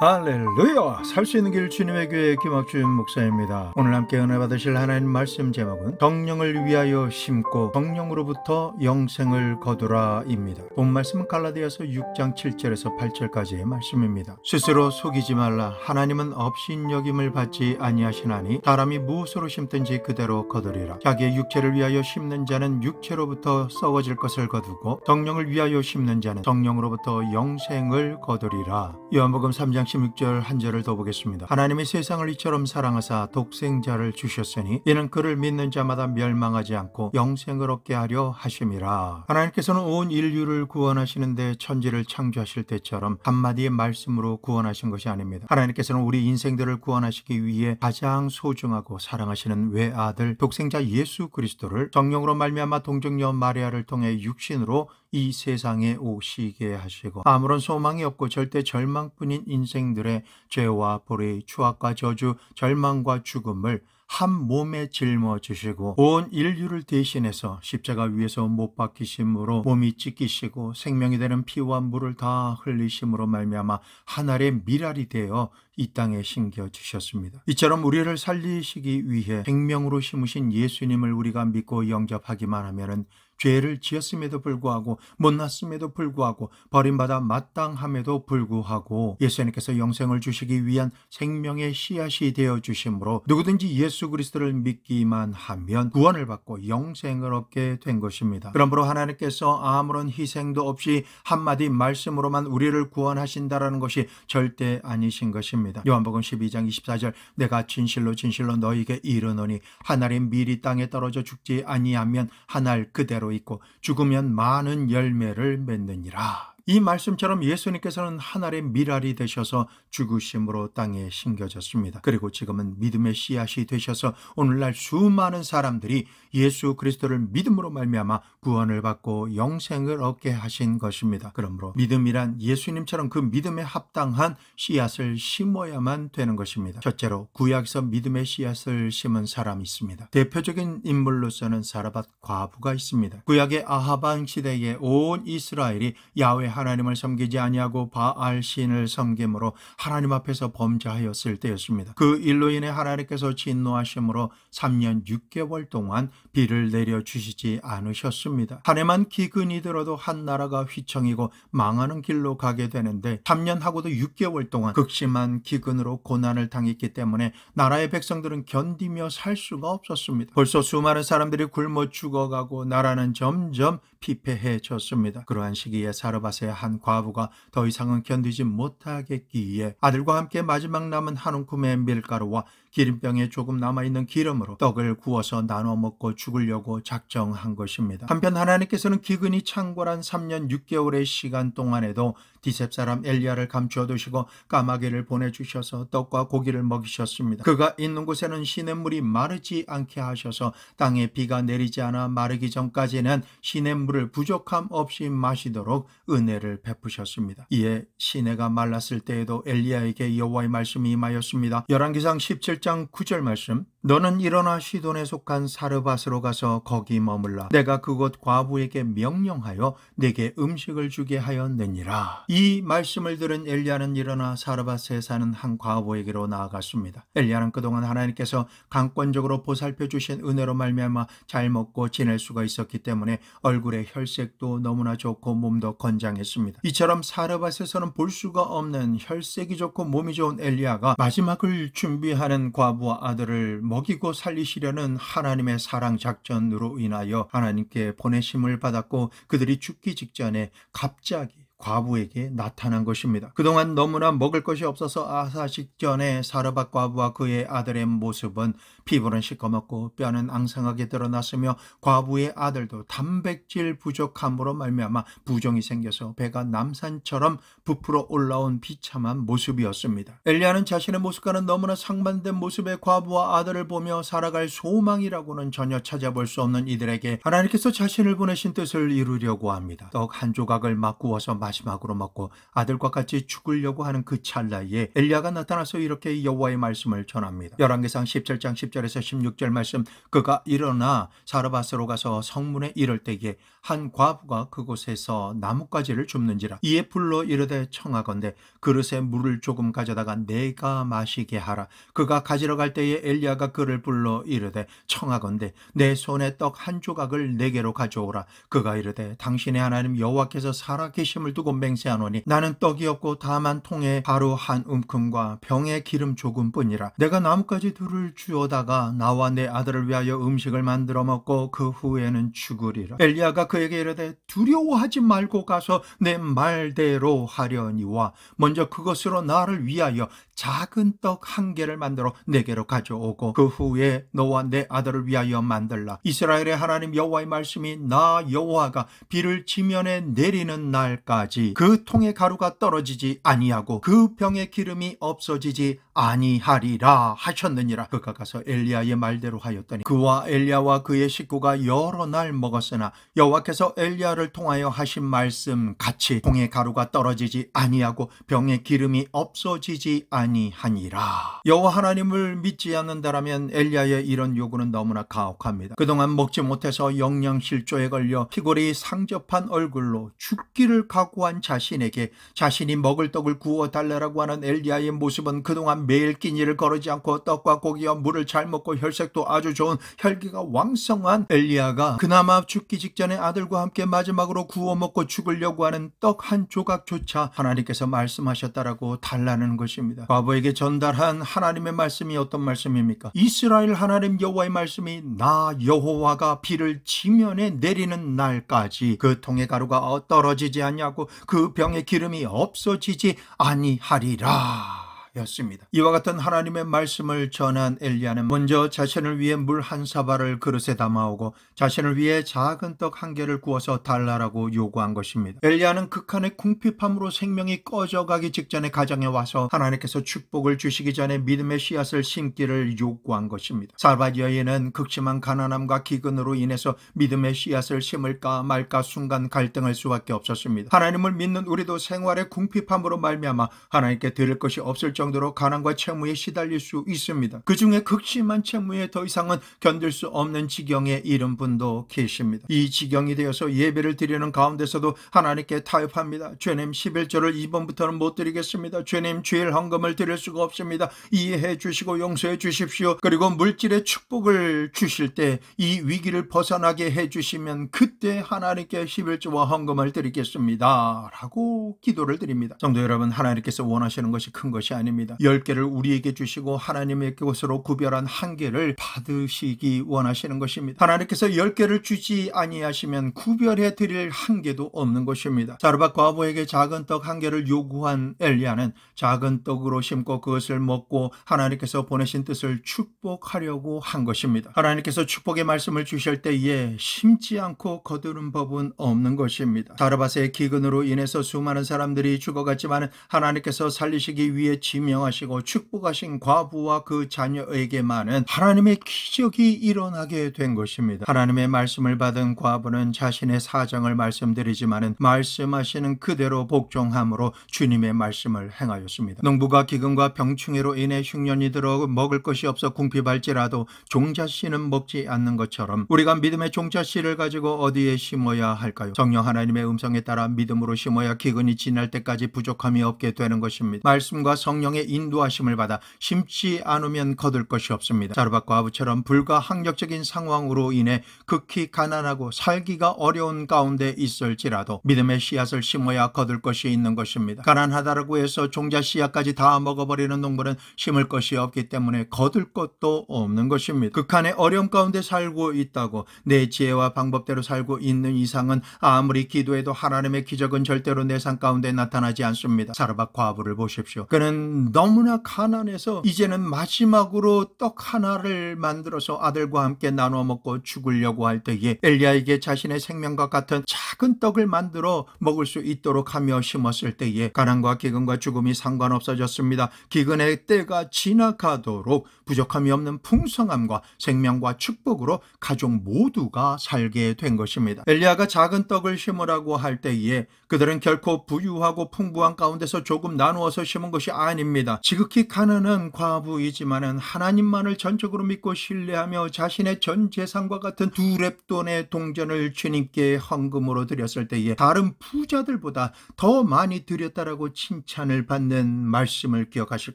할렐루야! 살 수 있는 길 주님의 교회 김학준 목사입니다. 오늘 함께 은혜 받으실 하나님 말씀 제목은 성령을 위하여 심고 성령으로부터 영생을 거두라 입니다. 본 말씀은 갈라디아서 6장 7절에서 8절까지의 말씀입니다. 스스로 속이지 말라. 하나님은 업신여김을 받지 아니하시나니 사람이 무엇으로 심든지 그대로 거두리라. 자기의 육체를 위하여 심는 자는 육체로부터 썩어질 것을 거두고 성령을 위하여 심는 자는 성령으로부터 영생을 거두리라. 요한복음 3장 16절 한 절을 더 보겠습니다. 하나님이 세상을 이처럼 사랑하사 독생자를 주셨으니 이는 그를 믿는 자마다 멸망하지 않고 영생을 얻게 하려 하심이라. 하나님께서는 온 인류를 구원하시는데 천지를 창조하실 때처럼 한마디의 말씀으로 구원하신 것이 아닙니다. 하나님께서는 우리 인생들을 구원하시기 위해 가장 소중하고 사랑하시는 외아들 독생자 예수 그리스도를 성령으로 말미암아 동정녀 마리아를 통해 육신으로 이 세상에 오시게 하시고 아무런 소망이 없고 절대 절망뿐인 인생들의 죄와 불의, 추악과 저주, 절망과 죽음을 한 몸에 짊어지시고 온 인류를 대신해서 십자가 위에서 못 박히심으로 몸이 찢기시고 생명이 되는 피와 물을 다 흘리심으로 말미암아 하늘의 미랄이 되어 이 땅에 심겨주셨습니다. 이처럼 우리를 살리시기 위해 생명으로 심으신 예수님을 우리가 믿고 영접하기만 하면은 죄를 지었음에도 불구하고 못났음에도 불구하고 버림받아 마땅함에도 불구하고 예수님께서 영생을 주시기 위한 생명의 씨앗이 되어주심으로 누구든지 예수 그리스도를 믿기만 하면 구원을 받고 영생을 얻게 된 것입니다. 그러므로 하나님께서 아무런 희생도 없이 한마디 말씀으로만 우리를 구원하신다라는 것이 절대 아니신 것입니다. 요한복음 12장 24절 내가 진실로 진실로 너희에게 이르노니 한 알의 밀이 땅에 떨어져 죽지 아니하면 한 알 그대로 있고 죽으면 많은 열매를 맺느니라. 이 말씀처럼 예수님께서는 하늘의 미랄이 되셔서 죽으심으로 땅에 심겨졌습니다. 그리고 지금은 믿음의 씨앗이 되셔서 오늘날 수많은 사람들이 예수 그리스도를 믿음으로 말미암아 구원을 받고 영생을 얻게 하신 것입니다. 그러므로 믿음이란 예수님처럼 그 믿음에 합당한 씨앗을 심어야만 되는 것입니다. 첫째로 구약에서 믿음의 씨앗을 심은 사람이 있습니다. 대표적인 인물로서는 사르밧 과부가 있습니다. 구약의 아합 왕 시대에 온 이스라엘이 야훼 하나님을 섬기지 아니하고 바알 신을 섬김으로 하나님 앞에서 범죄하였을 때였습니다. 그 일로 인해 하나님께서 진노하심으로 3년 6개월 동안 비를 내려주시지 않으셨습니다. 한 해만 기근이 들어도 한 나라가 휘청이고 망하는 길로 가게 되는데 3년 하고도 6개월 동안 극심한 기근으로 고난을 당했기 때문에 나라의 백성들은 견디며 살 수가 없었습니다. 벌써 수많은 사람들이 굶어 죽어가고 나라는 점점 피폐해졌습니다. 그러한 시기에 사르밧의 한 과부가 더 이상은 견디지 못하겠기에 아들과 함께 마지막 남은 한 움큼의 밀가루와 기름병에 조금 남아있는 기름으로 떡을 구워서 나눠 먹고 죽으려고 작정한 것입니다. 한편 하나님께서는 기근이 창궐한 3년 6개월의 시간 동안에도 디셉 사람 엘리야를 감추어 두시고 까마귀를 보내주셔서 떡과 고기를 먹이셨습니다. 그가 있는 곳에는 시냇물이 마르지 않게 하셔서 땅에 비가 내리지 않아 마르기 전까지는 시냇물을 부족함 없이 마시도록 은혜를 베푸셨습니다. 이에 시내가 말랐을 때에도 엘리야에게 여호와의 말씀이 임하였습니다. 열왕기상 17장 9절 말씀 너는 일어나 시돈에 속한 사르밧으로 가서 거기 머물라. 내가 그곳 과부에게 명령하여 내게 음식을 주게 하였느니라. 이 말씀을 들은 엘리야는 일어나 사르밧에 사는 한 과부에게로 나아갔습니다. 엘리야는 그동안 하나님께서 강권적으로 보살펴 주신 은혜로 말미암아 잘 먹고 지낼 수가 있었기 때문에 얼굴의 혈색도 너무나 좋고 몸도 건장했습니다. 이처럼 사르밧에서는 볼 수가 없는 혈색이 좋고 몸이 좋은 엘리야가 마지막을 준비하는 과부와 아들을 먹이고 살리시려는 하나님의 사랑 작전으로 인하여 하나님께 보내심을 받았고 그들이 죽기 직전에 갑자기 과부에게 나타난 것입니다. 그동안 너무나 먹을 것이 없어서 아사식 전에 사르밧 과부와 그의 아들의 모습은 피부는 시커멓고 뼈는 앙상하게 드러났으며 과부의 아들도 단백질 부족함으로 말미암아 부종이 생겨서 배가 남산처럼 부풀어 올라온 비참한 모습이었습니다. 엘리야는 자신의 모습과는 너무나 상반된 모습의 과부와 아들을 보며 살아갈 소망이라고는 전혀 찾아볼 수 없는 이들에게 하나님께서 자신을 보내신 뜻을 이루려고 합니다. 떡 한 조각을 막 구워서 마지막으로 먹고 아들과 같이 죽으려고 하는 그 찰나에 엘리야가 나타나서 이렇게 여호와의 말씀을 전합니다. 열왕기상 17장 10절에서 16절 말씀. 그가 일어나 사르밧으로 가서 성문에 이를 때에 한 과부가 그곳에서 나뭇가지를 줍는지라. 이에 불러 이르되 청하건대 그릇에 물을 조금 가져다가 내가 마시게 하라. 그가 가지러 갈 때에 엘리야가 그를 불러 이르되 청하건대 내 손에 떡 한 조각을 내게로 가져오라. 그가 이르되 당신의 하나님 여호와께서 살아계심을 두고 맹세하노니 나는 떡이 없고 다만 통에 가루 한 움큼과 병에 기름 조금뿐이라. 내가 나뭇가지 둘을 주어다가 나와 내 아들을 위하여 음식을 만들어 먹고 그 후에는 죽으리라. 엘리야가 그에게 이르되 두려워하지 말고 가서 내 말대로 하려니와 먼저 그것으로 나를 위하여 작은 떡 한 개를 만들어 내게로 가져오고 그 후에 너와 내 아들을 위하여 만들라. 이스라엘의 하나님 여호와의 말씀이 나 여호와가 비를 지면에 내리는 날까지 그 통의 가루가 떨어지지 아니하고 그 병의 기름이 없어지지 아니하리라 하셨느니라. 그가 가서 엘리야의 말대로 하였더니 그와 엘리야와 그의 식구가 여러 날 먹었으나 여호와께서 엘리야를 통하여 하신 말씀 같이 통의 가루가 떨어지지 아니하고 병의 기름이 없어지지 아니하니라. 여호와 하나님을 믿지 않는다라면 엘리야의 이런 요구는 너무나 가혹합니다. 그동안 먹지 못해서 영양실조에 걸려 피골이 상접한 얼굴로 죽기를 각오한 자신에게 자신이 먹을 떡을 구워 달라고 하는 엘리야의 모습은 그동안 매일 끼니를 거르지 않고 떡과 고기와 물을 잘 먹고 혈색도 아주 좋은 혈기가 왕성한 엘리야가 그나마 죽기 직전에 아들과 함께 마지막으로 구워 먹고 죽으려고 하는 떡 한 조각조차 하나님께서 말씀하셨다라고 달라는 것입니다. 과부에게 전달한 하나님의 말씀이 어떤 말씀입니까? 이스라엘 하나님 여호와의 말씀이 나 여호와가 비를 지면에 내리는 날까지 그 통의 가루가 떨어지지 않냐고 그 병의 기름이 없어지지 아니하리라 였습니다. 이와 같은 하나님의 말씀을 전한 엘리야는 먼저 자신을 위해 물 한 사발을 그릇에 담아오고 자신을 위해 작은 떡 한 개를 구워서 달라라고 요구한 것입니다. 엘리야는 극한의 궁핍함으로 생명이 꺼져가기 직전에 가정에 와서 하나님께서 축복을 주시기 전에 믿음의 씨앗을 심기를 요구한 것입니다. 사르밧 여인은 극심한 가난함과 기근으로 인해서 믿음의 씨앗을 심을까 말까 순간 갈등할 수밖에 없었습니다. 하나님을 믿는 우리도 생활의 궁핍함으로 말미암아 하나님께 드릴 것이 없을 정도로 가난과 채무에 시달릴 수 있습니다. 그 중에 극심한 채무에 더 이상은 견딜 수 없는 지경에 이른 분도 계십니다. 이 지경이 되어서 예배를 드리는 가운데서도 하나님께 타협합니다. 주님 11절을 2번부터는 못 드리겠습니다. 주님 주일 헌금을 드릴 수가 없습니다. 이해해 주시고 용서해 주십시오. 그리고 물질의 축복을 주실 때 이 위기를 벗어나게 해주시면 그때 하나님께 11조와 헌금을 드리겠습니다 라고 기도를 드립니다. 성도 여러분, 하나님께서 원하시는 것이 큰 것이 아닙니다. 10개를 우리에게 주시고 하나님의 것으로 구별한 한 개를 받으시기 원하시는 것입니다. 하나님께서 10개를 주지 아니하시면 구별해 드릴 한 개도 없는 것입니다. 사르밧 과부에게 작은 떡 한 개를 요구한 엘리야는 작은 떡으로 심고 그것을 먹고 하나님께서 보내신 뜻을 축복하려고 한 것입니다. 하나님께서 축복의 말씀을 주실 때에 심지 않고 거두는 법은 없는 것입니다. 사르밧의 기근으로 인해서 수많은 사람들이 죽어갔지만 하나님께서 살리시기 위해 지명하시고 축복하신 과부와 그 자녀에게만은 하나님의 기적이 일어나게 된 것입니다. 하나님의 말씀을 받은 과부는 자신의 사정을 말씀드리지만은 말씀하시는 그대로 복종함으로 주님의 말씀을 행하였습니다. 농부가 기근과 병충해로 인해 흉년이 들어 먹을 것이 없어 궁핍할지라도 종자씨는 먹지 않는 것처럼 우리가 믿음의 종자씨를 가지고 어디에 심어야 할까요? 성령 하나님의 음성에 따라 믿음으로 심어야 기근이 지날 때까지 부족함이 없게 되는 것입니다. 말씀과 성령의 인도하심을 받아 심지 않으면 거둘 것이 없습니다. 사르밧 과부처럼 불가항력적인 상황으로 인해 극히 가난하고 살기가 어려운 가운데 있을지라도 믿음의 씨앗을 심어야 거둘 것이 있는 것입니다. 가난하다라고 해서 종자 씨앗까지 다 먹어버리는 농부는 심을 것이 없기 때문에 거둘 것도 없는 것입니다. 극한의 어려움 가운데 살고 있다고 내 지혜와 방법대로 살고 있는 이상은 아무리 기도해도 하나님의 기적은 절대로 내 삶 가운데 나타나지 않습니다. 사르밧 과부를 보십시오. 그는 가족은 너무나 가난해서 이제는 마지막으로 떡 하나를 만들어서 아들과 함께 나눠 먹고 죽으려고 할 때에 엘리야에게 자신의 생명과 같은 작은 떡을 만들어 먹을 수 있도록 하며 심었을 때에 가난과 기근과 죽음이 상관없어졌습니다. 기근의 때가 지나가도록 부족함이 없는 풍성함과 생명과 축복으로 가족 모두가 살게 된 것입니다. 엘리야가 작은 떡을 심으라고 할 때에 그들은 결코 부유하고 풍부한 가운데서 조금 나누어서 심은 것이 아닙니다. 지극히 가난한 과부이지만은 하나님만을 전적으로 믿고 신뢰하며 자신의 전 재산과 같은 두 렙돈의 동전을 주님께 헌금으로 드렸을 때에 다른 부자들보다 더 많이 드렸다라고 칭찬을 받는 말씀을 기억하실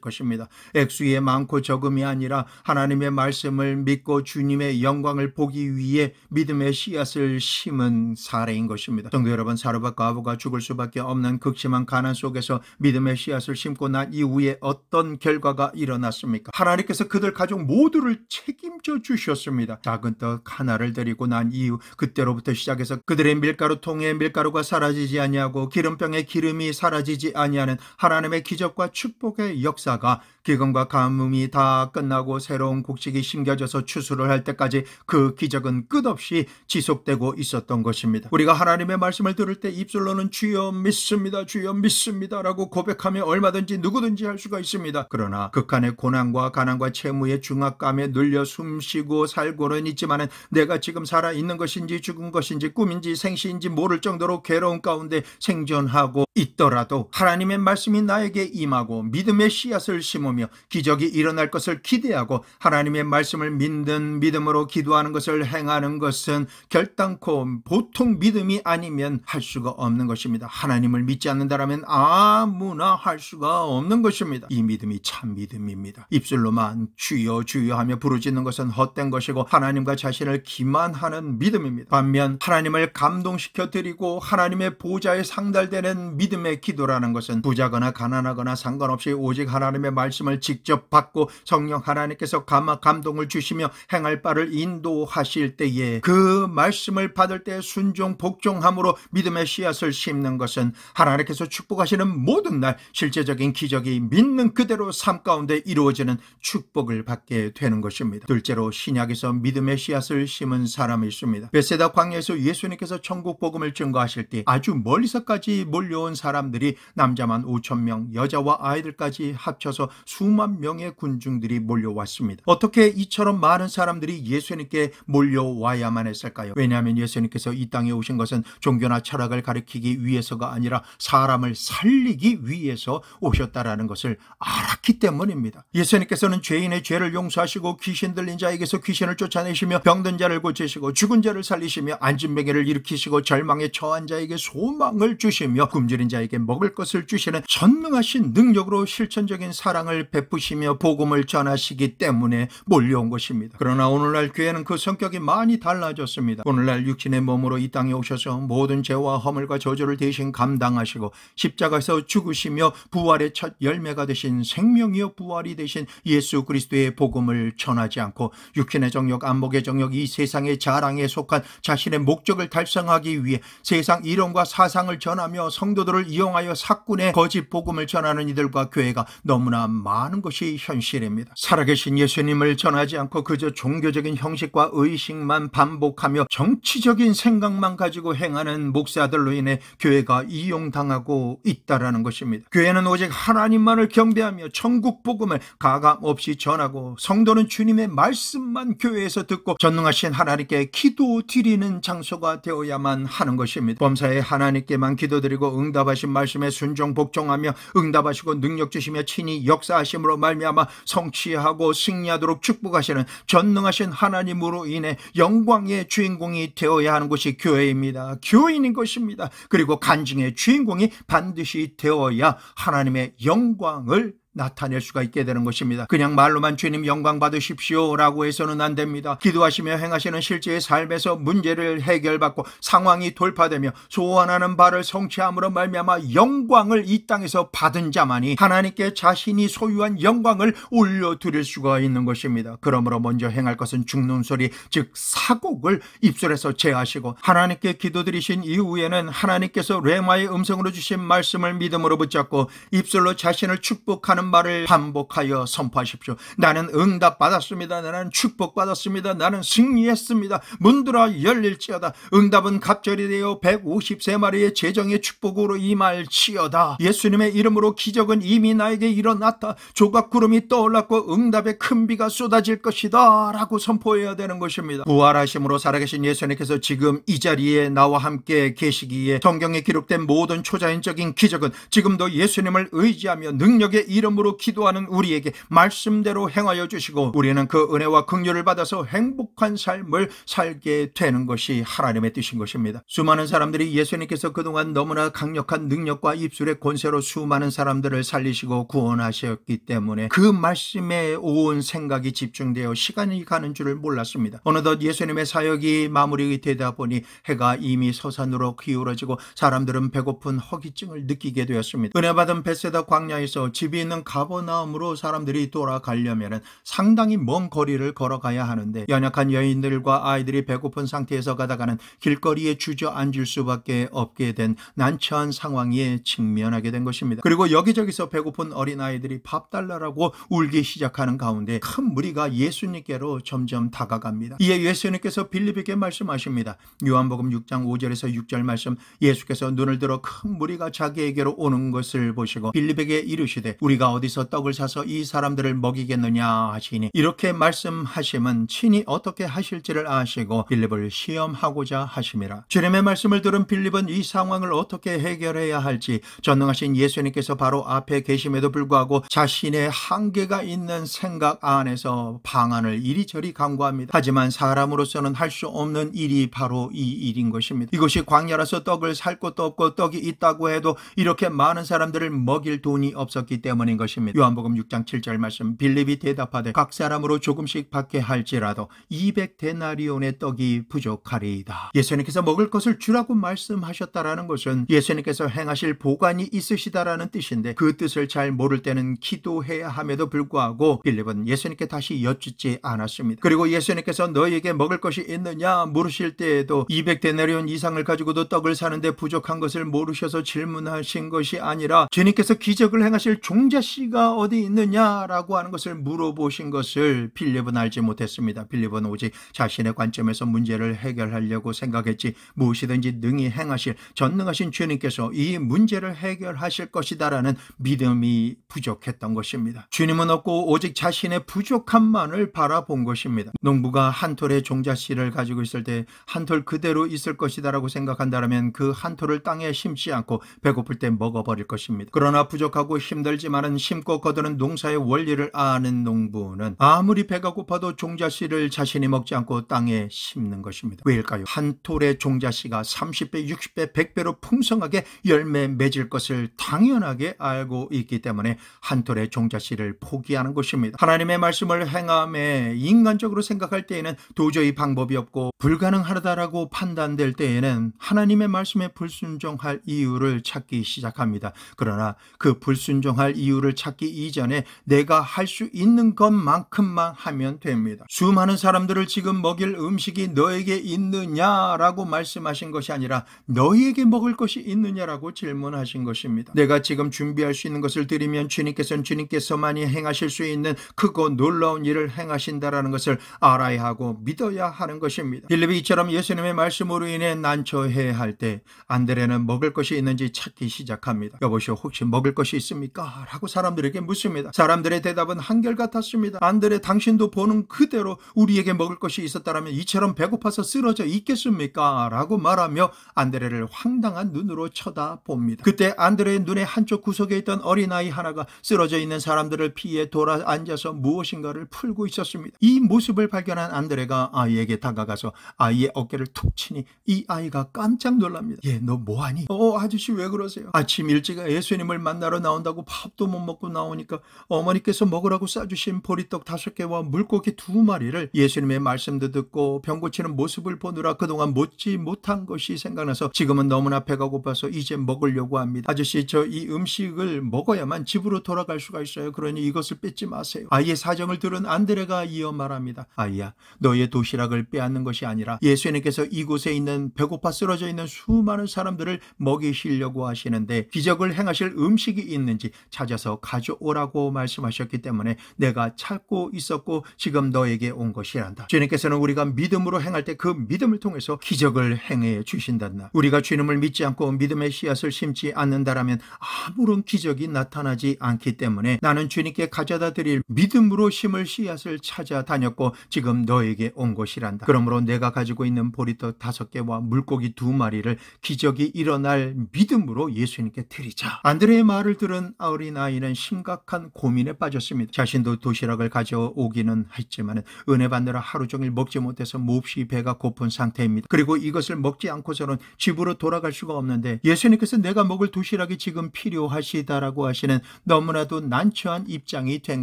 것입니다. 액수의 많고 적음이 아니라 하나님의 말씀을 믿고 주님의 영광을 보기 위해 믿음의 씨앗을 심은 사례인 것입니다. 성도 여러분, 사르밧 과부가 죽을 수밖에 없는 극심한 가난 속에서 믿음의 씨앗을 심고 난 이후에 어떤 결과가 일어났습니까? 하나님께서 그들 가족 모두를 책임져 주셨습니다. 작은 떡 하나를 드리고 난 이후 그때로부터 시작해서 그들의 밀가루통에 밀가루가 사라지지 아니하고 기름병에 기름이 사라지지 아니하는 하나님의 기적과 축복의 역사가 기근과 가뭄이 다 끝나고 새로운 곡식이 심겨져서 추수를 할 때까지 그 기적은 끝없이 지속되고 있었던 것입니다. 우리가 하나님의 말씀을 들을 때 입술로는 주여 믿습니다, 주여 믿습니다 라고 고백하며 얼마든지 누구든지 할 수가 있습니다. 그러나 극한의 고난과 가난과 채무의 중압감에 눌려 숨쉬고 살고는 있지만은 내가 지금 살아있는 것인지 죽은 것인지 꿈인지 생시인지 모를 정도로 괴로운 가운데 생존하고 있더라도 하나님의 말씀이 나에게 임하고 믿음의 씨앗을 심으며 기적이 일어날 것을 기대하고 하나님의 말씀을 믿는 믿음으로 기도하는 것을 행하는 것은 결단코 보통 믿음이 아니면 할 수가 없는 것입니다. 하나님을 믿지 않는다라면 아무나 할 수가 없는 것입니다. 이 믿음이 참 믿음입니다. 입술로만 주여 주여 하며 부르짖는 것은 헛된 것이고 하나님과 자신을 기만하는 믿음입니다. 반면 하나님을 감동시켜 드리고 하나님의 보좌에 상달되는 믿음의 기도라는 것은 부자거나 가난하거나 상관없이 오직 하나님의 말씀을 직접 받고 성령 하나님께서 감동을 주시며 행할 바를 인도하실 때에 그 말씀을 받을 때 순종 복종함으로 믿음의 씨앗을 심는 것은 하나님께서 축복하시는 모든 날 실제적인 기적이 믿는 그대로 삶 가운데 이루어지는 축복을 받게 되는 것입니다. 둘째로 신약에서 믿음의 씨앗을 심은 사람이 있습니다. 베세다 광야에서 예수님께서 천국 복음을 증거하실 때 아주 멀리서까지 몰려온 사람들이 남자만 5,000명, 여자와 아이들까지 합쳐서 수만 명의 군중들이 몰려왔습니다. 어떻게 이처럼 많은 사람들이 예수님께 몰려와야만 했을까요? 왜냐하면 예수님께서 이 땅에 오신 것은 종교나 철학을 가리키기 위해서가 아니라 사람을 살리기 위해서 오셨다라는 것을 알았기 때문입니다. 예수님께서는 죄인의 죄를 용서하시고 귀신 들린 자에게서 귀신을 쫓아내시며 병든 자를 고치시고 죽은 자를 살리시며 앉은 뱅이를 일으키시고 절망에 처한 자에게 소망을 주시며 굶주린 자에게 먹을 것을 주시는 전능하신 능력으로 실천적인 사랑을 베푸시며 복음을 전하시기 때문에 몰려온 것입니다. 그러나 오늘날 교회는 그 성격이 많이 달라졌습니다. 오늘날 육신의 몸으로 이 땅에 오셔서 모든 죄와 허물과 저주를 대신 감당하시고 십자가에서 죽으시며 부활의 첫 열매가 되신 생명이요 부활이 되신 예수 그리스도의 복음을 전하지 않고 육신의 정욕, 안목의 정욕, 이 세상의 자랑에 속한 자신의 목적을 달성하기 위해 세상 이론과 사상을 전하며 성도들을 이용하여 사꾼의 거짓 복음을 전하는 이들과 교회가 너무나 많은 것이 현실입니다. 살아계신 예수님을 전하지 않고 그저 종교적인 형식과 의식만 반복하며 정치적인 생각만 가지고 행하는 목사들로 인해 교회가 이용당하고 있다라는 것입니다. 교회는 오직 하나님만을 경배하며 천국 복음을 가감없이 전하고 성도는 주님의 말씀만 교회에서 듣고 전능하신 하나님께 기도 드리는 장소가 되어야만 하는 것입니다. 범사에 하나님께만 기도드리고 응답하신 말씀에 순종 복종하며 응답하시고 능력 주시며 친히 역사하심으로 말미암아 성취하고 승리하도록 축복하시는 전능하신 하나님으로 인해 영광의 주인공이 되어야 하는 것이 교회입니다. 교인인 것입니다. 그리고 간증의 주인공이 반드시 되어야 하나님의 영광을 나타낼 수가 있게 되는 것입니다. 그냥 말로만 주님 영광 받으십시오 라고 해서는 안 됩니다. 기도하시며 행하시는 실제의 삶에서 문제를 해결받고 상황이 돌파되며 소원하는 바를 성취함으로 말미암아 영광을 이 땅에서 받은 자만이 하나님께 자신이 소유한 영광을 올려드릴 수가 있는 것입니다. 그러므로 먼저 행할 것은 죽는 소리 즉 사곡을 입술에서 제하시고 하나님께 기도드리신 이후에는 하나님께서 레마의 음성으로 주신 말씀을 믿음으로 붙잡고 입술로 자신을 축복하는 응답이라는 말을 반복하여 선포하십시오. 나는 응답받았습니다. 나는 축복받았습니다. 나는 승리했습니다. 문들아 열릴지어다. 응답은 갑절이 되어 153마리의 재정의 축복으로 임할지어다. 예수님의 이름으로 기적은 이미 나에게 일어났다. 조각구름이 떠올랐고 응답의 큰 비가 쏟아질 것이다 라고 선포해야 되는 것입니다. 부활하심으로 살아계신 예수님께서 지금 이 자리에 나와 함께 계시기에 성경에 기록된 모든 초자연적인 기적은 지금도 예수님을 의지하며 능력의 이름으로 기도하는 우리에게 말씀대로 행하여 주시고 우리는 그 은혜와 긍휼을 받아서 행복한 삶을 살게 되는 것이 하나님의 뜻인 것입니다. 수많은 사람들이 예수님께서 그동안 너무나 강력한 능력과 입술의 권세로 수많은 사람들을 살리시고 구원하셨기 때문에 그 말씀에 온 생각이 집중되어 시간이 가는 줄을 몰랐습니다. 어느덧 예수님의 사역이 마무리되다 보니 해가 이미 서산으로 기울어지고 사람들은 배고픈 허기증을 느끼게 되었습니다. 은혜받은 베세다 광야에서 집이 있는 가버나움으로 사람들이 돌아가려면 상당히 먼 거리를 걸어가야 하는데 연약한 여인들과 아이들이 배고픈 상태에서 가다가는 길거리에 주저앉을 수밖에 없게 된 난처한 상황에 직면하게 된 것입니다. 그리고 여기저기서 배고픈 어린아이들이 밥 달라고 울기 시작하는 가운데 큰 무리가 예수님께로 점점 다가갑니다. 이에 예수님께서 빌립에게 말씀하십니다. 요한복음 6장 5절에서 6절 말씀, 예수께서 눈을 들어 큰 무리가 자기에게로 오는 것을 보시고 빌립에게 이르시되 우리가 어디서 떡을 사서 이 사람들을 먹이겠느냐 하시니, 이렇게 말씀하심은 친히 어떻게 하실지를 아시고 빌립을 시험하고자 하심이라. 주님의 말씀을 들은 빌립은 이 상황을 어떻게 해결해야 할지 전능하신 예수님께서 바로 앞에 계심에도 불구하고 자신의 한계가 있는 생각 안에서 방안을 이리저리 강구합니다. 하지만 사람으로서는 할 수 없는 일이 바로 이 일인 것입니다. 이곳이 광야라서 떡을 살 곳도 없고 떡이 있다고 해도 이렇게 많은 사람들을 먹일 돈이 없었기 때문인 것입니다. 요한복음 6장 7절 말씀, 빌립이 대답하되 각 사람으로 조금씩 받게 할지라도 200데나리온의 떡이 부족하리이다. 예수님께서 먹을 것을 주라고 말씀하셨다라는 것은 예수님께서 행하실 보관이 있으시다라는 뜻인데 그 뜻을 잘 모를 때는 기도해야 함에도 불구하고 빌립은 예수님께 다시 여쭙지 않았습니다. 그리고 예수님께서 너희에게 먹을 것이 있느냐 물으실 때에도 200데나리온 이상을 가지고도 떡을 사는데 부족한 것을 모르셔서 질문하신 것이 아니라 주님께서 기적을 행하실 종자씨가 어디 있느냐라고 하는 것을 물어보신 것을 빌립은 알지 못했습니다. 빌립은 오직 자신의 관점에서 문제를 해결하려고 생각했지 무엇이든지 능히 행하실 전능하신 주님께서 이 문제를 해결하실 것이다라는 믿음이 부족했던 것입니다. 주님은 없고 오직 자신의 부족함만을 바라본 것입니다. 농부가 한 톨의 종자씨를 가지고 있을 때 한 톨 그대로 있을 것이다라고 생각한다면 그 한 톨을 땅에 심지 않고 배고플 때 먹어버릴 것입니다. 그러나 부족하고 힘들지만은 심고 거두는 농사의 원리를 아는 농부는 아무리 배가 고파도 종자씨를 자신이 먹지 않고 땅에 심는 것입니다. 왜일까요? 한 톨의 종자씨가 30배, 60배, 100배로 풍성하게 열매 맺을 것을 당연하게 알고 있기 때문에 한 톨의 종자씨를 포기하는 것입니다. 하나님의 말씀을 행함에 인간적으로 생각할 때에는 도저히 방법이 없고 불가능하다라고 판단될 때에는 하나님의 말씀에 불순종할 이유를 찾기 시작합니다. 그러나 그 불순종할 이유를 찾기 이전에 내가 할 수 있는 것만큼만 하면 됩니다. 수많은 사람들을 지금 먹일 음식이 너에게 있느냐라고 말씀하신 것이 아니라 너희에게 먹을 것이 있느냐라고 질문하신 것입니다. 내가 지금 준비할 수 있는 것을 드리면 주님께서는 주님께서만이 행하실 수 있는 크고 놀라운 일을 행하신다라는 것을 알아야 하고 믿어야 하는 것입니다. 빌립이 이처럼 예수님의 말씀으로 인해 난처해할 때 안드레는 먹을 것이 있는지 찾기 시작합니다. 여보시오, 혹시 먹을 것이 있습니까? 라고 사람들에게 묻습니다. 사람들의 대답은 한결같았습니다. 안드레, 당신도 보는 그대로 우리에게 먹을 것이 있었다면 이처럼 배고파서 쓰러져 있겠습니까? 라고 말하며 안드레를 황당한 눈으로 쳐다봅니다. 그때 안드레의 눈의 한쪽 구석에 있던 어린아이 하나가 쓰러져 있는 사람들을 피해 돌아 앉아서 무엇인가를 풀고 있었습니다. 이 모습을 발견한 안드레가 아이에게 다가가서 아이의 어깨를 툭 치니 이 아이가 깜짝 놀랍니다. 얘, 너 뭐하니? 아저씨 왜 그러세요? 아침 일찍 예수님을 만나러 나온다고 밥도 못 먹고 나오니까 어머니께서 먹으라고 싸주신 보리떡 5개와 물고기 2마리를 예수님의 말씀도 듣고 병 고치는 모습을 보느라 그동안 먹지 못한 것이 생각나서 지금은 너무나 배가 고파서 이제 먹으려고 합니다. 아저씨, 저 이 음식을 먹어야만 집으로 돌아갈 수가 있어요. 그러니 이것을 뺏지 마세요. 아이의 사정을 들은 안드레가 이어 말합니다. 아이야, 너의 도시락을 빼앗는 것이 아니라 예수님께서 이곳에 있는 배고파 쓰러져 있는 수많은 사람들을 먹이시려고 하시는데 기적을 행하실 음식이 있는지 찾아서 가서 가져오라고 말씀하셨기 때문에 내가 찾고 있었고 지금 너에게 온 것이란다. 주님께서는 우리가 믿음으로 행할 때 그 믿음을 통해서 기적을 행해 주신단다. 우리가 주님을 믿지 않고 믿음의 씨앗을 심지 않는다라면 아무런 기적이 나타나지 않기 때문에 나는 주님께 가져다 드릴 믿음으로 심을 씨앗을 찾아다녔고 지금 너에게 온 것이란다. 그러므로 내가 가지고 있는 보리떡 5개와 물고기 2마리를 기적이 일어날 믿음으로 예수님께 드리자. 안드레의 말을 들은 어린아이는 심각한 고민에 빠졌습니다. 자신도 도시락을 가져오기는 했지만 은혜 받느라 하루 종일 먹지 못해서 몹시 배가 고픈 상태입니다. 그리고 이것을 먹지 않고서는 집으로 돌아갈 수가 없는데 예수님께서 내가 먹을 도시락이 지금 필요하시다라고 하시는 너무나도 난처한 입장이 된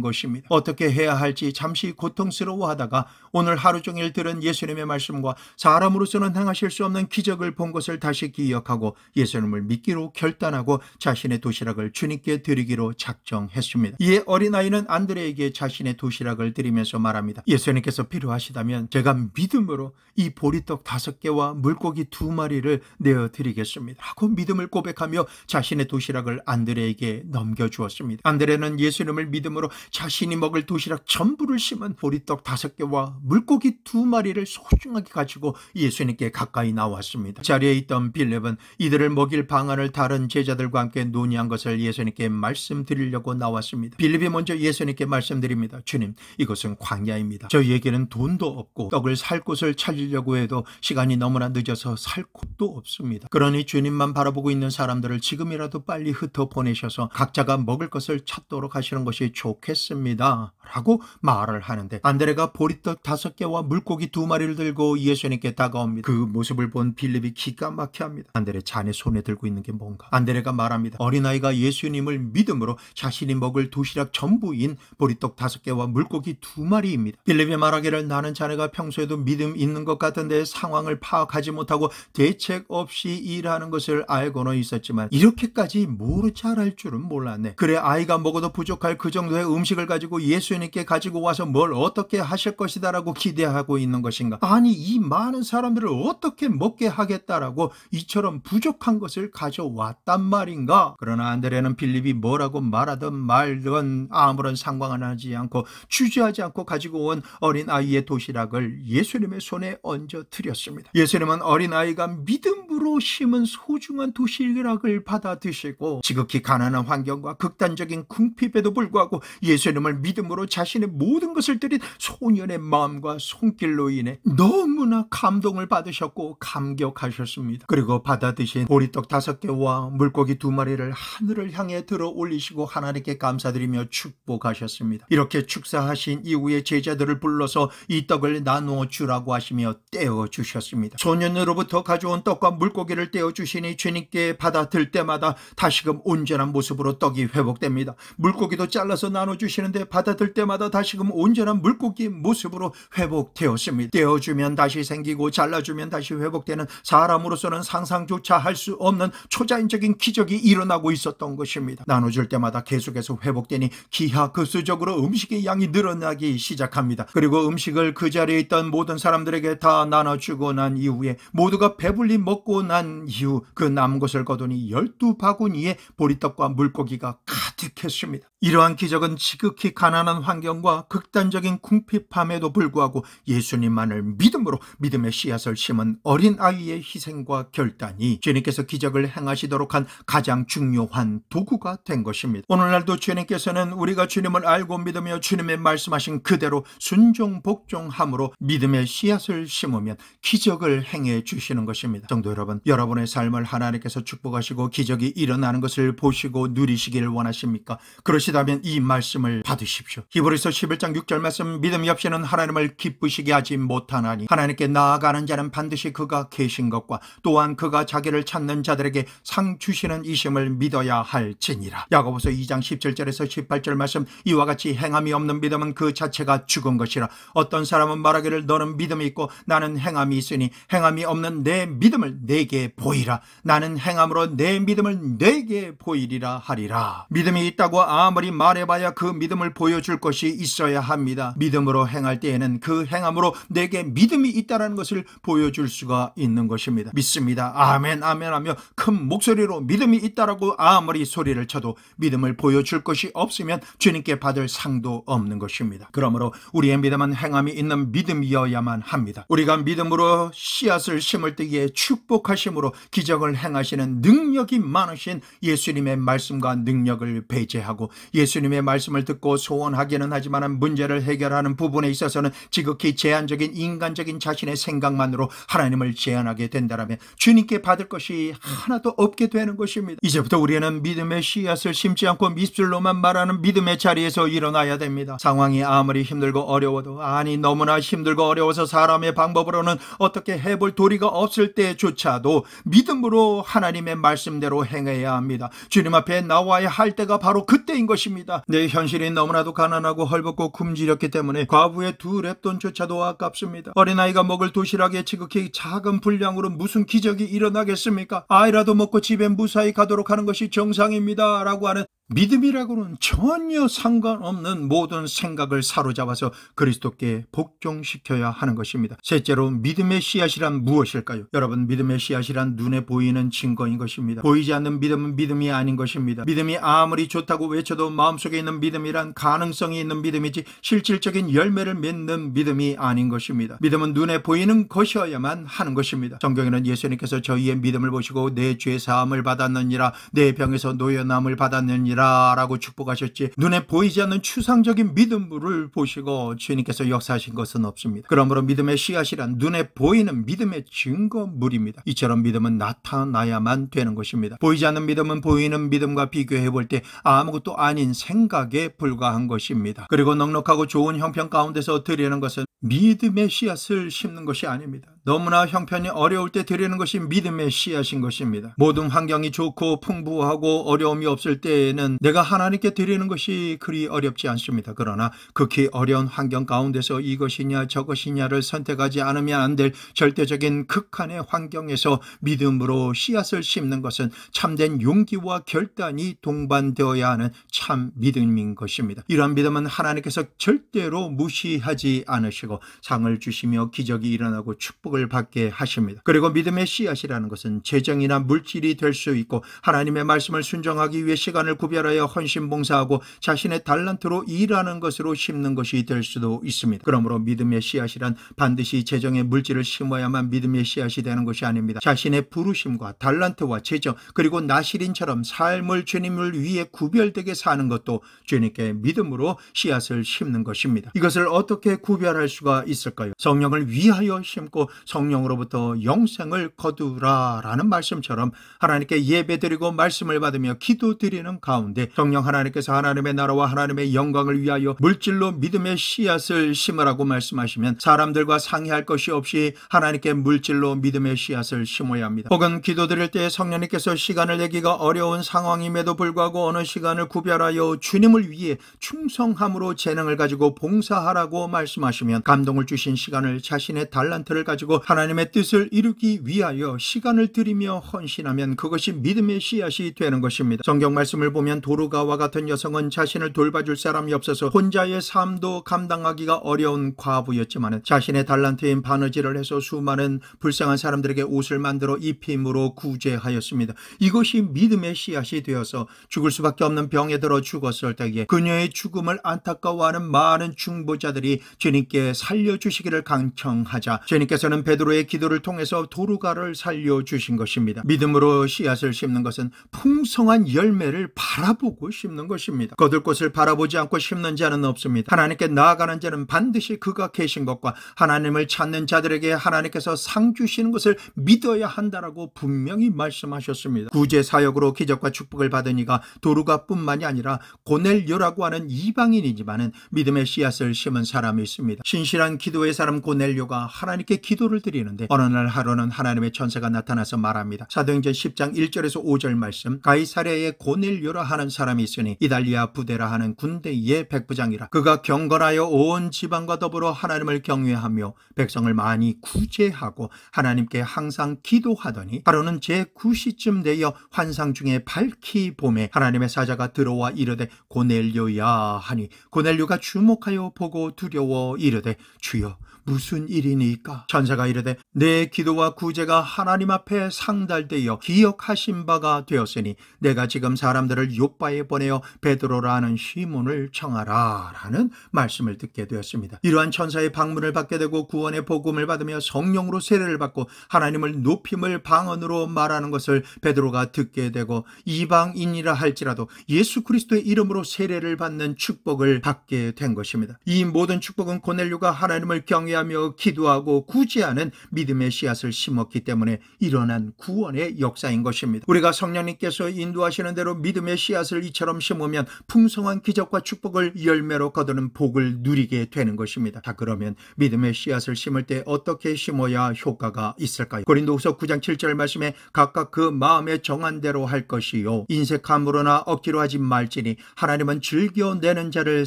것입니다. 어떻게 해야 할지 잠시 고통스러워하다가 오늘 하루 종일 들은 예수님의 말씀과 사람으로서는 행하실 수 없는 기적을 본 것을 다시 기억하고 예수님을 믿기로 결단하고 자신의 도시락을 주님께 드리기로 작정했습니다. 이에 어린아이는 안드레에게 자신의 도시락을 드리면서 말합니다. 예수님께서 필요하시다면 제가 믿음으로 이 보리떡 5개와 물고기 2마리를 내어드리겠습니다 하고 믿음을 고백하며 자신의 도시락을 안드레에게 넘겨주었습니다. 안드레는 예수님을 믿음으로 자신이 먹을 도시락 전부를 심은 보리떡 5개와 물고기 2마리를 소중하게 가지고 예수님께 가까이 나왔습니다. 자리에 있던 빌립은 이들을 먹일 방안을 다른 제자들과 함께 논의한 것을 예수님께 말씀드리려고 나왔습니다. 빌립이 먼저 예수님께 말씀드립니다. 주님, 이것은 광야입니다. 저희에게는 돈도 없고 떡을 살 곳을 찾으려고 해도 시간이 너무나 늦어서 살 곳도 없습니다. 그러니 주님만 바라보고 있는 사람들을 지금이라도 빨리 흩어 보내셔서 각자가 먹을 것을 찾도록 하시는 것이 좋겠습니다 라고 말을 하는데 안드레가 보리떡 5개와 물고기 2마리를 들고 예수님께 다가옵니다. 그 모습을 본 빌립이 기가 막혀합니다. 안드레, 자네 손에 들고 있는 게 뭔가? 안드레가 말합니다. 어린아이가 예수님을 믿음으로 자신이 먹을 도시락 전부인 보리떡 5개와 물고기 2마리입니다. 빌립이 말하기를 나는 자네가 평소에도 믿음 있는 것 같은데 상황을 파악하지 못하고 대책 없이 일하는 것을 알고는 있었지만 이렇게까지 모르 잘할 줄은 몰랐네. 그래, 아이가 먹어도 부족할 그 정도의 음식을 가지고 예수님께 가지고 와서 뭘 어떻게 하실 것이다라고 기대하고 있는 것인가? 아니, 이 많은 사람들을 어떻게 먹게 하겠다라고 이처럼 부족한 것을 가져왔단 말인가? 그러나 안드레는 빌립이 뭐라고 말하든 말든 아무런 상관을 하지 않고 주저하지 않고 가지고 온 어린아이의 도시락을 예수님의 손에 얹어 드렸습니다. 예수님은 어린아이가 믿음으로 심은 소중한 도시락을 받아 드시고 지극히 가난한 환경과 극단적인 궁핍에도 불구하고 예수님을 믿음으로 자신의 모든 것을 드린 소년의 마음과 손길로 인해 너무나 감동을 받으셨고 감격하셨습니다. 그리고 받아 드신 보리떡 5개와 물고기 2마리를 하늘을 향해 들어 올리시고 하나님께 감사드리며 축복하셨습니다. 이렇게 축사하신 이후에 제자들을 불러서 이 떡을 나누어 주라고 하시며 떼어 주셨습니다. 소년으로부터 가져온 떡과 물고기를 떼어 주시니 주님께 받아 들 때마다 다시금 온전한 모습으로 떡이 회복됩니다. 물고기도 잘라서 나눠 주시는데 받아 들 때마다 다시금 온전한 물고기 모습으로 회복되었습니다. 떼어주면 다시 생기고 잘라주면 다시 회복되는 사람으로서는 상상조차 할 수 없는 초자연적인 기적이 일어나고 있었던 것입니다. 나눠줄 때마다 계속해서 회복되니 기하급수적으로 음식의 양이 늘어나기 시작합니다. 그리고 음식을 그 자리에 있던 모든 사람들에게 다 나눠주고 난 이후에 모두가 배불리 먹고 난 이후 그 남은 것을 거두니 12바구니에 보리떡과 물고기가 가득했습니다. 이러한 기적은 지극히 가난한 환경과 극단적인 궁핍함에도 불구하고 예수님만을 믿음으로 믿음의 씨앗을 심은 어린아이의 희생과 결단이 주님께서 기적을 행하시도록 한 가장 중요한 도구가 된 것입니다. 오늘날도 주님께서는 우리가 주님을 알고 믿으며 주님의 말씀하신 그대로 순종 복종함으로 믿음의 씨앗을 심으면 기적을 행해 주시는 것입니다. 성도 여러분, 여러분의 삶을 하나님께서 축복하시고 기적이 일어나는 것을 보시고 누리시기를 원하십니까? 그러시다면 이 말씀을 받으십시오. 히브리서 11장 6절 말씀, 믿음이 없이는 하나님을 기쁘시게 하지 못하나니 하나님께 나아가는 자는 반드시 그가 계신 것과 또한 그가 자기를 찾는 자들에게 상 주시는 이심을 믿어야 할지니라. 야고보서 2장 17절에서 18절 말씀, 이와 같이 행함이 없는 믿음은 그 자체가 죽은 것이라. 어떤 사람은 말하기를 너는 믿음이 있고 나는 행함이 있으니 행함이 없는 내 믿음을 내게 보이라. 나는 행함으로 내 믿음을 내게 보이리라 하리라. 믿음이 있다고 아무리 말해봐야 그 믿음을 보여줄 것이 있어야 합니다. 믿음으로 행할 때에는 그 행함으로 내게 믿음이 있다는 것을 보여줄 수가 있는 것입니다. 믿습니다. 아멘 아멘 하며 큰 목소리로 믿음이 있다라고 아무리 소리를 쳐도 믿음은 믿음을 보여줄 것이 없으면 주님께 받을 상도 없는 것입니다. 그러므로 우리의 믿음은 행함이 있는 믿음이어야만 합니다. 우리가 믿음으로 씨앗을 심을 때에 축복하심으로 기적을 행하시는 능력이 많으신 예수님의 말씀과 능력을 배제하고 예수님의 말씀을 듣고 소원하기는 하지만 문제를 해결하는 부분에 있어서는 지극히 제한적인 인간적인 자신의 생각만으로 하나님을 제한하게 된다면 주님께 받을 것이 하나도 없게 되는 것입니다. 이제부터 우리는 믿음의 씨앗을 심지 않고 미술로만 말하는 믿음의 자리에서 일어나야 됩니다. 상황이 아무리 힘들고 어려워도, 아니 너무나 힘들고 어려워서 사람의 방법으로는 어떻게 해볼 도리가 없을 때조차도 믿음으로 하나님의 말씀대로 행해야 합니다. 주님 앞에 나와야 할 때가 바로 그때인 것입니다. 내 현실이 너무나도 가난하고 헐벗고 굶주렸기 때문에 과부의 2렙돈조차도 아깝습니다. 어린아이가 먹을 도시락에 지극히 작은 분량으로 무슨 기적이 일어나겠습니까? 아이라도 먹고 집에 무사히 가도록 하는 것이 정상입니다 라고 하는 믿음이라고는 전혀 상관없는 모든 생각을 사로잡아서 그리스도께 복종시켜야 하는 것입니다. 셋째로, 믿음의 씨앗이란 무엇일까요? 여러분, 믿음의 씨앗이란 눈에 보이는 증거인 것입니다. 보이지 않는 믿음은 믿음이 아닌 것입니다. 믿음이 아무리 좋다고 외쳐도 마음속에 있는 믿음이란 가능성이 있는 믿음이지 실질적인 열매를 맺는 믿음이 아닌 것입니다. 믿음은 눈에 보이는 것이어야만 하는 것입니다. 성경에는 예수님께서 저희의 믿음을 보시고 내 죄 사함을 받았느니라, 내 병에서 노여남을 받았느니라 라고 축복하셨지, 눈에 보이지 않는 추상적인 믿음을 보시고 주님께서 역사하신 것은 없습니다. 그러므로 믿음의 씨앗이란 눈에 보이는 믿음의 증거물입니다. 이처럼 믿음은 나타나야만 되는 것입니다. 보이지 않는 믿음은 보이는 믿음과 비교해 볼 때 아무것도 아닌 생각에 불과한 것입니다. 그리고 넉넉하고 좋은 형편 가운데서 드리는 것은 믿음의 씨앗을 심는 것이 아닙니다. 너무나 형편이 어려울 때 드리는 것이 믿음의 씨앗인 것입니다. 모든 환경이 좋고 풍부하고 어려움이 없을 때에는 내가 하나님께 드리는 것이 그리 어렵지 않습니다. 그러나 극히 어려운 환경 가운데서 이것이냐 저것이냐를 선택하지 않으면 안 될 절대적인 극한의 환경에서 믿음으로 씨앗을 심는 것은 참된 용기와 결단이 동반되어야 하는 참 믿음인 것입니다. 이러한 믿음은 하나님께서 절대로 무시하지 않으시고 상을 주시며 기적이 일어나고 축복을 받게 하십니다. 그리고 믿음의 씨앗이라는 것은 재정이나 물질이 될 수 있고 하나님의 말씀을 순종하기 위해 시간을 구별하여 헌신봉사하고 자신의 달란트로 일하는 것으로 심는 것이 될 수도 있습니다. 그러므로 믿음의 씨앗이란 반드시 재정의 물질을 심어야만 믿음의 씨앗이 되는 것이 아닙니다. 자신의 부르심과 달란트와 재정 그리고 나실인처럼 삶을 주님을 위해 구별되게 사는 것도 주님께 믿음으로 씨앗을 심는 것입니다. 이것을 어떻게 구별할 수가 있을까요? 성령을 위하여 심고 성령으로부터 영생을 거두라 라는 말씀처럼 하나님께 예배드리고 말씀을 받으며 기도드리는 가운데 성령 하나님께서 하나님의 나라와 하나님의 영광을 위하여 물질로 믿음의 씨앗을 심으라고 말씀하시면 사람들과 상의할 것이 없이 하나님께 물질로 믿음의 씨앗을 심어야 합니다. 혹은 기도드릴 때 성령님께서 시간을 내기가 어려운 상황임에도 불구하고 어느 시간을 구별하여 주님을 위해 충성함으로 재능을 가지고 봉사하라고 말씀하시면 감동을 주신 시간을 자신의 달란트를 가지고 하나님의 뜻을 이루기 위하여 시간을 들이며 헌신하면 그것이 믿음의 씨앗이 되는 것입니다. 성경 말씀을 보면 도르가와 같은 여성은 자신을 돌봐줄 사람이 없어서 혼자의 삶도 감당하기가 어려운 과부였지만 자신의 달란트인 바느질을 해서 수많은 불쌍한 사람들에게 옷을 만들어 입힘으로 구제하였습니다. 이것이 믿음의 씨앗이 되어서 죽을 수밖에 없는 병에 들어 죽었을 때에 그녀의 죽음을 안타까워하는 많은 중보자들이 주님께 살려주시기를 간청하자 주님께서는 베드로의 기도를 통해서 도르가를 살려주신 것입니다. 믿음으로 씨앗을 심는 것은 풍성한 열매를 바라보고 심는 것입니다. 거둘 곳을 바라보지 않고 심는 자는 없습니다. 하나님께 나아가는 자는 반드시 그가 계신 것과 하나님을 찾는 자들에게 하나님께서 상 주시는 것을 믿어야 한다라고 분명히 말씀하셨습니다. 구제 사역으로 기적과 축복을 받은 이가 도르가뿐만이 아니라 고넬료라고 하는 이방인이지만 믿음의 씨앗을 심은 사람이 있습니다. 신실한 기도의 사람 고넬료가 하나님께 기도를 드리는데 어느 날 하루는 하나님의 천사가 나타나서 말합니다. 사도행전 10장 1절에서 5절 말씀, 가이사랴에 고넬료라 하는 사람이 있으니 이달리아 부대라 하는 군대의 백부장이라. 그가 경건하여 온 지방과 더불어 하나님을 경외하며 백성을 많이 구제하고 하나님께 항상 기도하더니 하루는 제9시쯤 되어 환상 중에 밝히 봄에 하나님의 사자가 들어와 이르되 고넬료야 하니 고넬료가 주목하여 보고 두려워 이르되 주여 무슨 일이니까? 천사가 천사가 이르되 내 기도와 구제가 하나님 앞에 상달되어 기억하신 바가 되었으니 내가 지금 사람들을 요바에 보내어 베드로라는 시몬을 청하라 라는 말씀을 듣게 되었습니다. 이러한 천사의 방문을 받게 되고 구원의 복음을 받으며 성령으로 세례를 받고 하나님을 높임을 방언으로 말하는 것을 베드로가 듣게 되고 이방인이라 할지라도 예수 그리스도의 이름으로 세례를 받는 축복을 받게 된 것입니다. 이 모든 축복은 고넬료가 하나님을 경외하며 기도하고 구제하는 믿음의 씨앗을 심었기 때문에 일어난 구원의 역사인 것입니다. 우리가 성령님께서 인도하시는 대로 믿음의 씨앗을 이처럼 심으면 풍성한 기적과 축복을 열매로 거두는 복을 누리게 되는 것입니다. 자, 그러면 믿음의 씨앗을 심을 때 어떻게 심어야 효과가 있을까요? 고린도후서 9장 7절 말씀에 각각 그 마음에 정한 대로 할 것이요 인색함으로나 억지로 하지 말지니 하나님은 즐겨내는 자를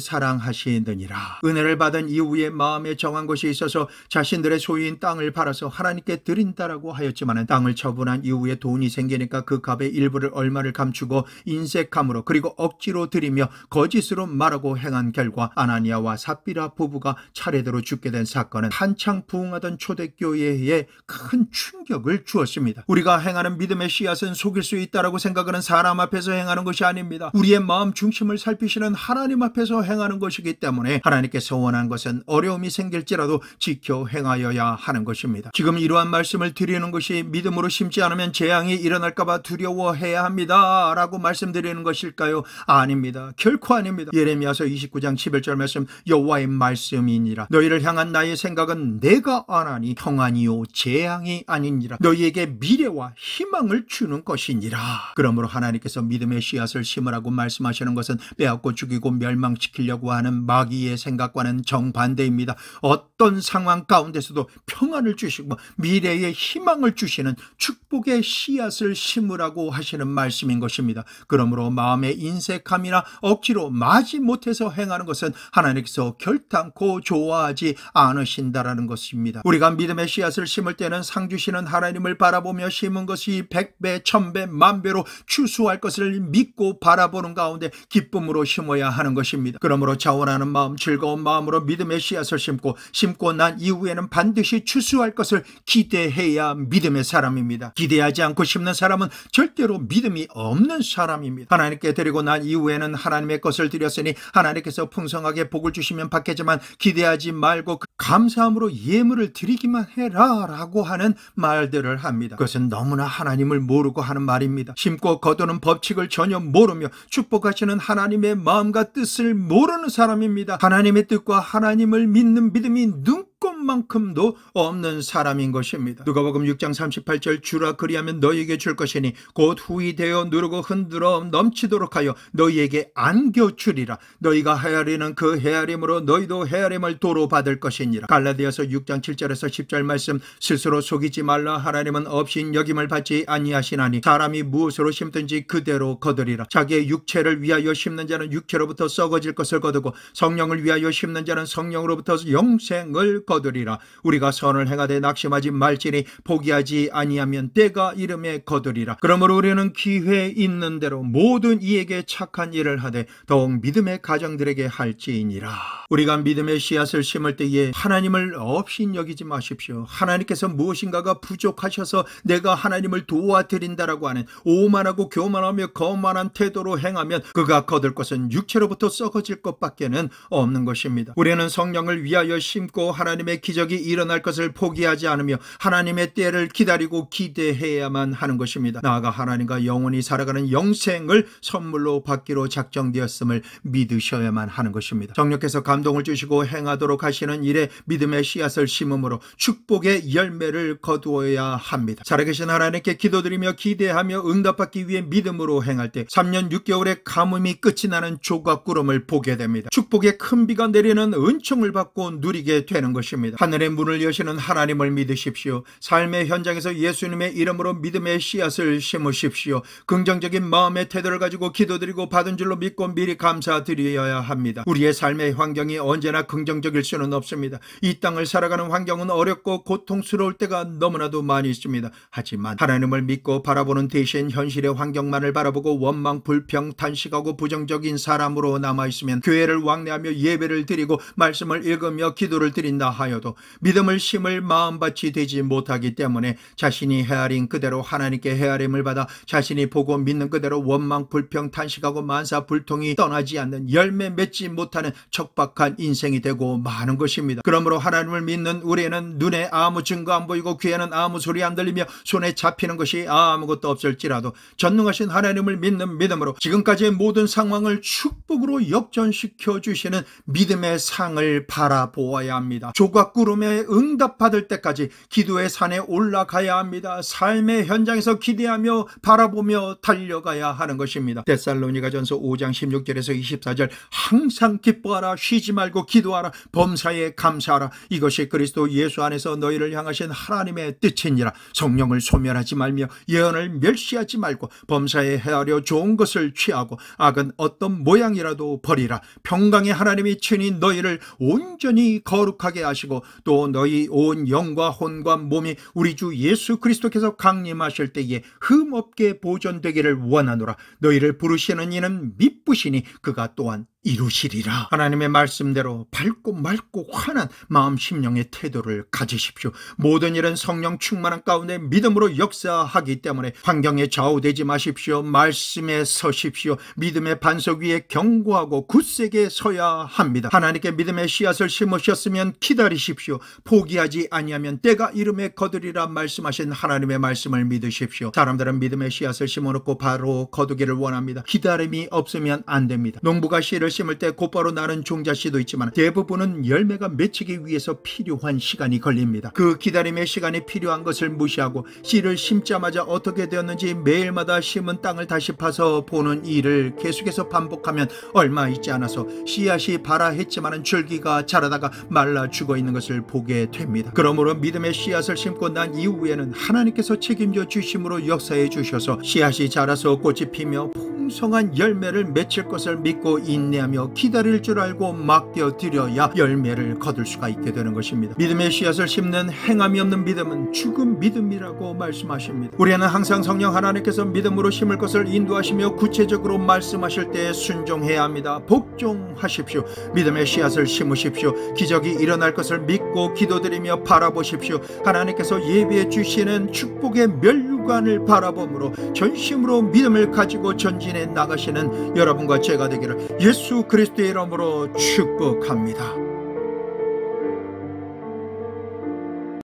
사랑하시느니라. 은혜를 받은 이후에 마음에 정한 것이 있어서 자신들의 소유인 땅을 팔아서 하나님께 드린다라고 하였지만 땅을 처분한 이후에 돈이 생기니까 그 값의 일부를 얼마를 감추고 인색함으로 그리고 억지로 드리며 거짓으로 말하고 행한 결과 아나니아와 삽비라 부부가 차례대로 죽게 된 사건은 한창 부흥하던 초대교회에 큰 충격을 주었습니다. 우리가 행하는 믿음의 씨앗은 속일 수 있다라고 생각하는 사람 앞에서 행하는 것이 아닙니다. 우리의 마음 중심을 살피시는 하나님 앞에서 행하는 것이기 때문에 하나님께서 원하는 것은 어려움이 생길지라도 지켜 행하여야 하는 것입니다. 지금 이러한 말씀을 드리는 것이 믿음으로 심지 않으면 재앙이 일어날까봐 두려워해야 합니다 라고 말씀드리는 것일까요? 아닙니다. 결코 아닙니다. 예레미야서 29장 11절 말씀 여호와의 말씀이니라. 너희를 향한 나의 생각은 내가 아나니 평안이요 재앙이 아니니라. 너희에게 미래와 희망을 주는 것이니라. 그러므로 하나님께서 믿음의 씨앗을 심으라고 말씀하시는 것은 빼앗고 죽이고 멸망시키려고 하는 마귀의 생각과는 정반대입니다. 어떤 상황 가운데서도 평안을 주시고 미래의 희망을 주시는 축복의 씨앗을 심으라고 하시는 말씀인 것입니다. 그러므로 마음의 인색함이나 억지로 마지 못해서 행하는 것은 하나님께서 결단코 좋아하지 않으신다라는 것입니다. 우리가 믿음의 씨앗을 심을 때는 상 주시는 하나님을 바라보며 심은 것이 100배, 1000배, 만배로 추수할 것을 믿고 바라보는 가운데 기쁨으로 심어야 하는 것입니다. 그러므로 자원하는 마음, 즐거운 마음으로 믿음의 씨앗을 심고 난 이후에는 반드시 추수할 것을 기대해야 믿음의 사람입니다. 기대하지 않고 심는 사람은 절대로 믿음이 없는 사람입니다. 하나님께 드리고 난 이후에는 하나님의 것을 드렸으니 하나님께서 풍성하게 복을 주시면 받겠지만 기대하지 말고 감사함으로 예물을 드리기만 해라 라고 하는 말들을 합니다. 그것은 너무나 하나님을 모르고 하는 말입니다. 심고 거두는 법칙을 전혀 모르며 축복하시는 하나님의 마음과 뜻을 모르는 사람입니다. 하나님의 뜻과 하나님을 믿는 믿음이 눈꼽만큼도 없는 사람인 것입니다. 누가복음 6장 38절 주라 그리하면 너희에게 줄 것이니 곧 후히 되어 누르고 흔들어 넘치도록 하여 너희에게 안겨주리라. 너희가 헤아리는 그 헤아림으로 너희도 헤아림을 도로 받을 것이니라. 갈라디아서 6장 7절에서 10절 말씀 스스로 속이지 말라. 하나님은 없인 여김을 받지 아니하시나니 사람이 무엇으로 심든지 그대로 거두리라. 자기의 육체를 위하여 심는 자는 육체로부터 썩어질 것을 거두고 성령을 위하여 심는 자는 성령으로부터 영생을 거두리라. 우리가 선을 행하되 낙심하지 말지니 포기하지 아니하면 때가 이름에 거두리라. 그러므로 우리는 기회 있는 대로 모든 이에게 착한 일을 하되 더욱 믿음의 가정들에게 할지니라. 우리가 믿음의 씨앗을 심을 때에 하나님을 없인 여기지 마십시오. 하나님께서 무엇인가가 부족하셔서 내가 하나님을 도와드린다라고 하는 오만하고 교만하며 거만한 태도로 행하면 그가 거둘 것은 육체로부터 썩어질 것밖에는 없는 것입니다. 우리는 성령을 위하여 심고 하나님의 기적이 일어날 것을 포기하지 않으며 하나님의 때를 기다리고 기대해야만 하는 것입니다. 나아가 하나님과 영원히 살아가는 영생을 선물로 받기로 작정되었음을 믿으셔야만 하는 것입니다. 성령께서 감동을 주시고 행하도록 하시는 일에 믿음의 씨앗을 심음으로 축복의 열매를 거두어야 합니다. 살아계신 하나님께 기도드리며 기대하며 응답받기 위해 믿음으로 행할 때 3년 6개월의 가뭄이 끝이 나는 조각구름을 보게 됩니다. 축복의 큰 비가 내리는 은총을 받고 누리게 되는 것입니다. 하늘의 문을 여시는 하나님을 믿으십시오. 삶의 현장에서 예수님의 이름으로 믿음의 씨앗을 심으십시오. 긍정적인 마음의 태도를 가지고 기도드리고 받은 줄로 믿고 미리 감사드려야 합니다. 우리의 삶의 환경이 언제나 긍정적일 수는 없습니다. 이 땅을 살아가는 환경은 어렵고 고통스러울 때가 너무나도 많이 있습니다. 하지만 하나님을 믿고 바라보는 대신 현실의 환경만을 바라보고 원망, 불평, 탄식하고 부정적인 사람으로 남아있으면 교회를 왕래하며 예배를 드리고 말씀을 읽으며 기도를 드린다 하여도 할지라도 믿음을 심을 마음밭이 되지 못하기 때문에 자신이 헤아린 그대로 하나님께 헤아림을 받아 자신이 보고 믿는 그대로 원망 불평 탄식하고 만사 불통이 떠나지 않는 열매 맺지 못하는 척박한 인생이 되고 마는 것입니다. 그러므로 하나님을 믿는 우리는 눈에 아무 증거 안 보이고 귀에는 아무 소리 안 들리며 손에 잡히는 것이 아무것도 없을지라도 전능하신 하나님을 믿는 믿음으로 지금까지의 모든 상황을 축복으로 역전시켜 주시는 믿음의 상을 바라보아야 합니다. 조각구름에 응답받을 때까지 기도의 산에 올라가야 합니다. 삶의 현장에서 기대하며 바라보며 달려가야 하는 것입니다. 데살로니가전서 5장 16절에서 24절 항상 기뻐하라 쉬지 말고 기도하라 범사에 감사하라 이것이 그리스도 예수 안에서 너희를 향하신 하나님의 뜻이니라. 성령을 소멸하지 말며 예언을 멸시하지 말고 범사에 헤아려 좋은 것을 취하고 악은 어떤 모양이라도 버리라. 평강의 하나님이 친히 너희를 온전히 거룩하게 하시고 또 너희 온 영과 혼과 몸이 우리 주 예수 그리스도께서 강림하실 때에 흠없게 보존되기를 원하노라. 너희를 부르시는 이는 미쁘시니 그가 또한 이루시리라. 하나님의 말씀대로 밝고 맑고 환한 마음 심령의 태도를 가지십시오. 모든 일은 성령 충만한 가운데 믿음으로 역사하기 때문에 환경에 좌우되지 마십시오. 말씀에 서십시오. 믿음의 반석 위에 견고하고 굳세게 서야 합니다. 하나님께 믿음의 씨앗을 심으셨으면 기다리십시오. 포기하지 아니하면 때가 이름에 거두리라 말씀하신 하나님의 말씀을 믿으십시오. 사람들은 믿음의 씨앗을 심어놓고 바로 거두기를 원합니다. 기다림이 없으면 안 됩니다. 농부가 씨를 심을 때 곧바로 나는 종자씨도 있지만 대부분은 열매가 맺히기 위해서 필요한 시간이 걸립니다. 그 기다림의 시간이 필요한 것을 무시하고 씨를 심자마자 어떻게 되었는지 매일마다 심은 땅을 다시 파서 보는 일을 계속해서 반복하면 얼마 있지 않아서 씨앗이 발아했지만 줄기가 자라다가 말라 죽어 있는 것을 보게 됩니다. 그러므로 믿음의 씨앗을 심고 난 이후에는 하나님께서 책임져 주심으로 역사해 주셔서 씨앗이 자라서 꽃이 피며 풍성한 열매를 맺힐 것을 믿고 인내하며 기다릴 줄 알고 맡겨드려야 열매를 거둘 수가 있게 되는 것입니다. 믿음의 씨앗을 심는 행함이 없는 믿음은 죽은 믿음이라고 말씀하십니다. 우리는 항상 성령 하나님께서 믿음으로 심을 것을 인도하시며 구체적으로 말씀하실 때 순종해야 합니다. 복종하십시오. 믿음의 씨앗을 심으십시오. 기적이 일어날 것을 믿고 기도드리며 바라보십시오. 하나님께서 예비해 주시는 축복의 면류관을 바라봄으로 전심으로 믿음을 가지고 전진해 나가시는 여러분과 제가 되기를 예수 그리스도의 이름으로 축복합니다.